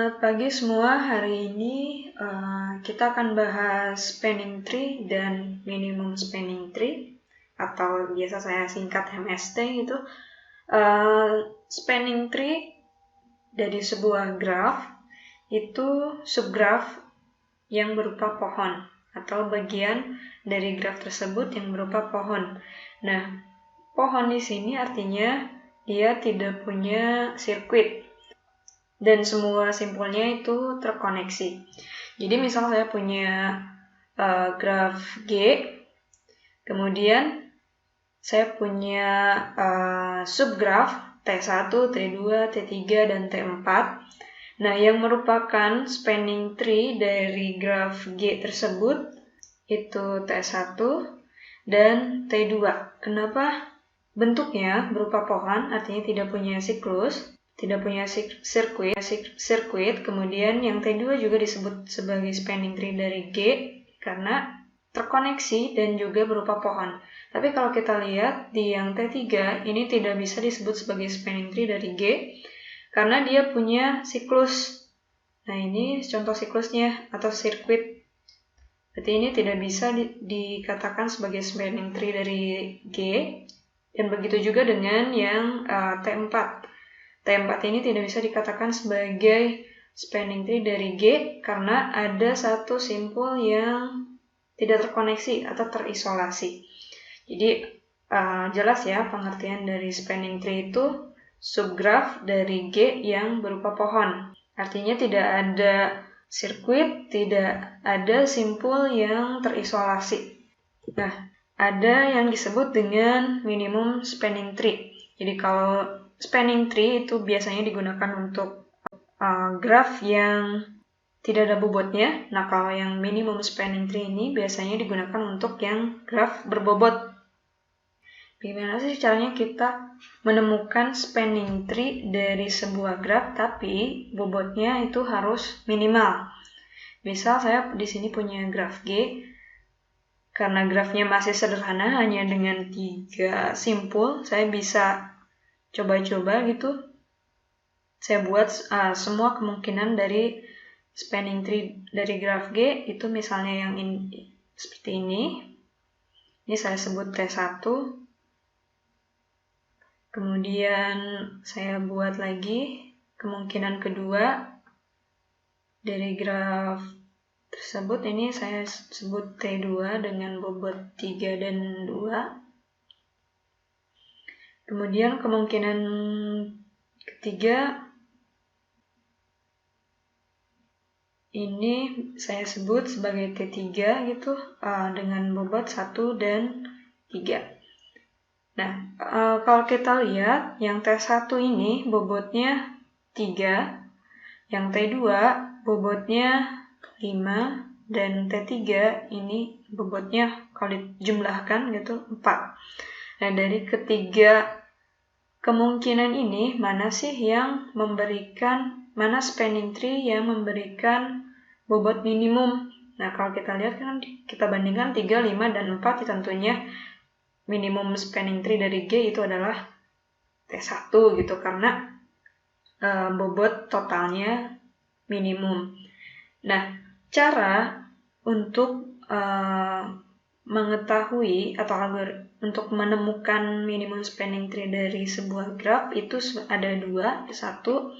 Selamat pagi semua. Hari ini kita akan bahas spanning tree dan minimum spanning tree, atau biasa saya singkat MST gitu. Spanning tree dari sebuah graf itu subgraf yang berupa pohon atau bagian dari graf tersebut yang berupa pohon. Nah, pohon di sini artinya dia tidak punya sirkuit dan semua simpulnya itu terkoneksi. Jadi misal saya punya graf G, kemudian saya punya subgraf T1, T2, T3, dan T4. Nah, yang merupakan spanning tree dari graf G tersebut itu T1 dan T2. Kenapa bentuknya berupa pohon, artinya tidak punya siklus, tidak punya sirkuit. Kemudian yang T2 juga disebut sebagai spanning tree dari G karena terkoneksi dan juga berupa pohon. Tapi kalau kita lihat di yang T3 ini tidak bisa disebut sebagai spanning tree dari G karena dia punya siklus. Nah, ini contoh siklusnya atau sirkuit. Berarti ini tidak bisa dikatakan sebagai spanning tree dari G. Dan begitu juga dengan yang T4. T4 ini tidak bisa dikatakan sebagai spanning tree dari G karena ada satu simpul yang tidak terkoneksi atau terisolasi. Jadi jelas ya pengertian dari spanning tree itu subgraf dari G yang berupa pohon. Artinya tidak ada sirkuit, tidak ada simpul yang terisolasi. Nah, ada yang disebut dengan minimum spanning tree. Jadi kalau spanning tree itu biasanya digunakan untuk graf yang tidak ada bobotnya. Nah, kalau yang minimum spanning tree ini biasanya digunakan untuk yang graf berbobot. Bagaimana sih caranya kita menemukan spanning tree dari sebuah graf tapi bobotnya itu harus minimal? Misal saya di sini punya graf G. Karena grafnya masih sederhana, hanya dengan 3 simpul, saya bisa coba-coba gitu. Saya buat semua kemungkinan dari spanning tree dari graf G, itu misalnya yang ini, seperti ini. Ini saya sebut T1. Kemudian saya buat lagi kemungkinan kedua dari graf tersebut, ini saya sebut T2 dengan bobot 3 dan 2. Kemudian kemungkinan ketiga ini saya sebut sebagai T3 gitu dengan bobot 1 dan 3. Nah, kalau kita lihat yang T1 ini bobotnya 3, yang T2 bobotnya 5, dan T3 ini bobotnya kalau dijumlahkan gitu 4. Nah, dari ketiga kemungkinan ini mana sih yang memberikan, mana spanning tree yang memberikan bobot minimum? Nah, kalau kita lihat kan kita bandingkan 3, 5, dan 4, tentunya minimum spanning tree dari G itu adalah T1 gitu karena bobot totalnya minimum. Nah, cara untuk mengetahui atau untuk menemukan minimum spanning tree dari sebuah graf itu ada 2. Satu,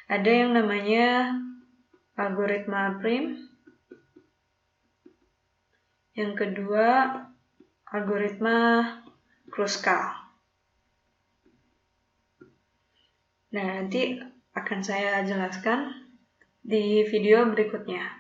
ada yang namanya algoritma prim. Yang kedua, algoritma Kruskal. Nah, nanti akan saya jelaskan di video berikutnya.